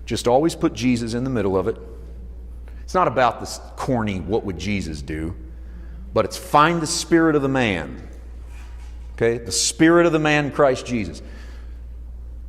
Just always put Jesus in the middle of it. It's not about this corny, what would Jesus do? But it's find the spirit of the man. Okay? The spirit of the man, Christ Jesus,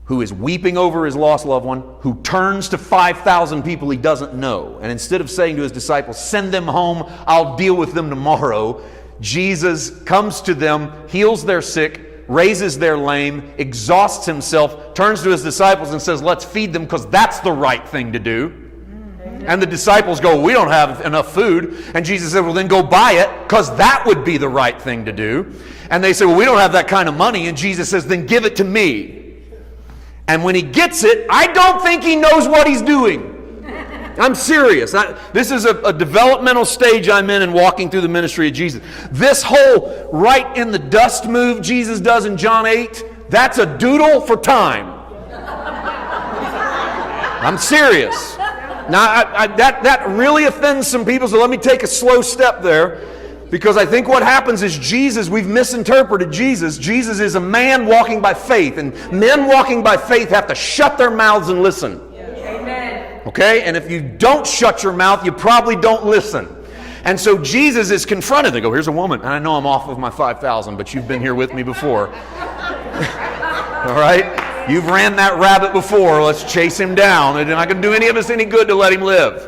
who is weeping over his lost loved one, who turns to 5,000 people he doesn't know. And instead of saying to his disciples, send them home, I'll deal with them tomorrow, Jesus comes to them, heals their sick, raises their lame, exhausts himself, turns to his disciples and says, let's feed them because that's the right thing to do. And the disciples go, we don't have enough food. And Jesus said, well, then go buy it because that would be the right thing to do. And they say, well, we don't have that kind of money. And Jesus says, then give it to me. And when he gets it, I don't think he knows what he's doing. I'm serious. This is a developmental stage I'm in walking through the ministry of Jesus. This whole right in the dust move Jesus does in John 8, that's a doodle for time. I'm serious. Now, that really offends some people, so let me take a slow step there. Because I think what happens is Jesus, we've misinterpreted Jesus. Jesus is a man walking by faith. And men walking by faith have to shut their mouths and listen. Amen. Okay? And if you don't shut your mouth, you probably don't listen. And so Jesus is confronted. They go, here's a woman. And I know I'm off of my 5,000, but you've been here with me before. All right? You've ran that rabbit before. Let's chase him down. It's not going to do any of us any good to let him live.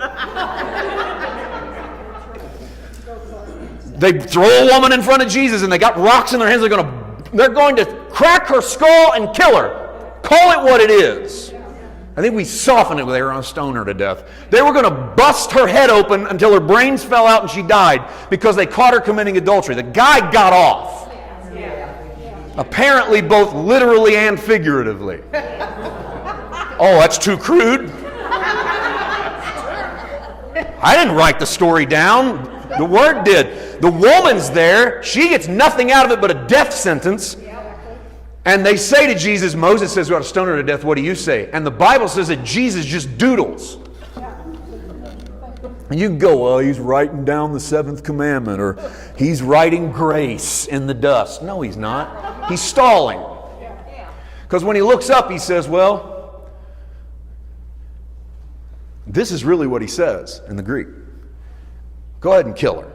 They throw a woman in front of Jesus and they got rocks in their hands. They're going to crack her skull and kill her. Call it what it is. I think we softened it when they were going to stone her to death. They were going to bust her head open until her brains fell out and she died because they caught her committing adultery. The guy got off. Apparently both literally and figuratively. Oh, that's too crude. I didn't write the story down. The Word did. The woman's there. She gets nothing out of it but a death sentence. And they say to Jesus, Moses says we ought to stone her to death. What do you say? And the Bible says that Jesus just doodles. And you can go, well, he's writing down the 7th commandment, or he's writing grace in the dust. No, he's not. He's stalling. Because when he looks up, he says, well, this is really what he says in the Greek. Go ahead and kill her.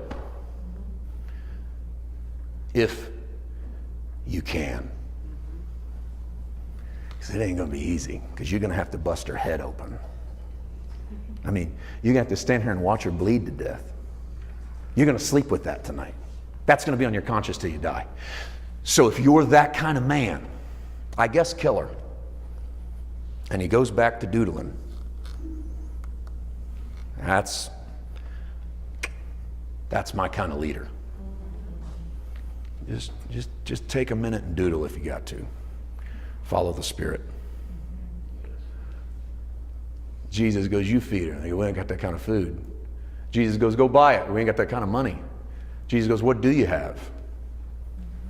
If you can. Because it ain't going to be easy. Because you're going to have to bust her head open. I mean, you're going to have to stand here and watch her bleed to death. You're going to sleep with that tonight. That's going to be on your conscience till you die. So if you're that kind of man, I guess kill her. And he goes back to doodling. That's my kind of leader. Just take a minute and doodle if you got to. Follow the Spirit. Jesus goes, you feed her. They go, we ain't got that kind of food. Jesus goes, go buy it. We ain't got that kind of money. Jesus goes, what do you have?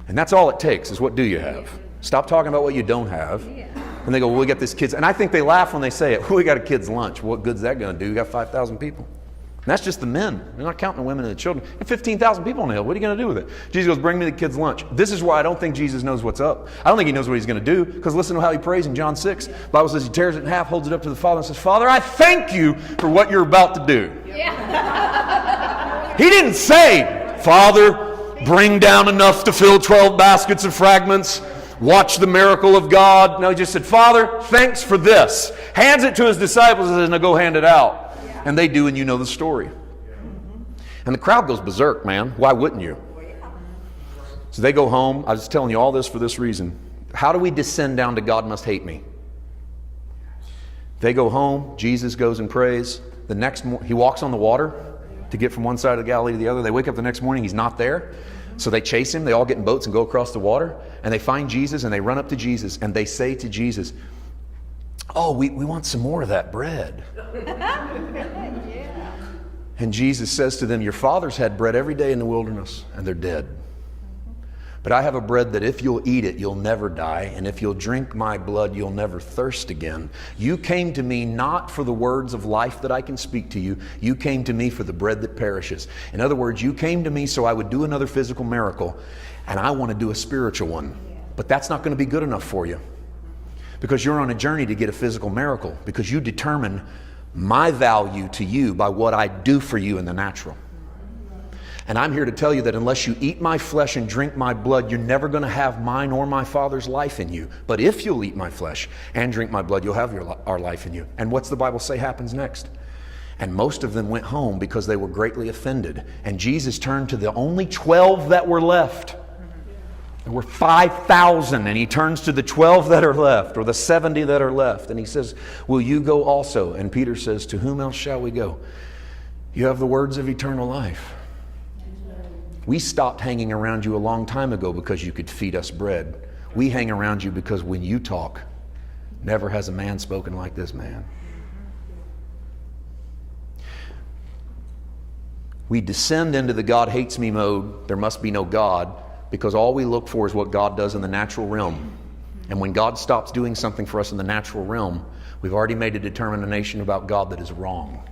And that's all it takes is what do you have? Stop talking about what you don't have. And they go, well, we got this kid's. And I think they laugh when they say it. Well, we got a kid's lunch. What good's that going to do? We got 5,000 people. And that's just the men. They're not counting the women and the children. You have 15,000 people on the hill. What are you going to do with it? Jesus goes, bring me the kid's lunch. This is why I don't think Jesus knows what's up. I don't think he knows what he's going to do. Because listen to how he prays in John 6. The Bible says he tears it in half, holds it up to the Father and says, Father, I thank you for what you're about to do. Yeah. He didn't say, Father, bring down enough to fill 12 baskets of fragments. Watch the miracle of God. No, he just said, Father, thanks for this. Hands it to his disciples and says, now go hand it out. And they do, and you know the story. And the crowd goes berserk, man. Why wouldn't you? So they go home. I was telling you all this for this reason. How do we descend down to God must hate me? They go home. Jesus goes and prays. The next morning, he walks on the water to get from one side of Galilee to the other. They wake up the next morning. He's not there. So they chase him. They all get in boats and go across the water. And they find Jesus, and they run up to Jesus. And they say to Jesus, oh, we want some more of that bread. And Jesus says to them, your fathers had bread every day in the wilderness, and they're dead. But I have a bread that if you'll eat it, you'll never die. And if you'll drink my blood, you'll never thirst again. You came to me not for the words of life that I can speak to you. You came to me for the bread that perishes. In other words, you came to me so I would do another physical miracle. And I want to do a spiritual one. But that's not going to be good enough for you. Because you're on a journey to get a physical miracle. Because you determine my value to you by what I do for you in the natural. And I'm here to tell you that unless you eat my flesh and drink my blood, you're never going to have mine or my Father's life in you. But if you'll eat my flesh and drink my blood, you'll have our life in you. And what's the Bible say happens next? And most of them went home because they were greatly offended. And Jesus turned to the only 12 that were left. There were 5,000, and he turns to the 12 that are left, or the 70 that are left, and he says, will you go also? And Peter says, to whom else shall we go? You have the words of eternal life. We stopped hanging around you a long time ago because you could feed us bread. We hang around you because when you talk, never has a man spoken like this man. We descend into the God hates me mode, there must be no God, because all we look for is what God does in the natural realm. And when God stops doing something for us in the natural realm, we've already made a determination about God that is wrong.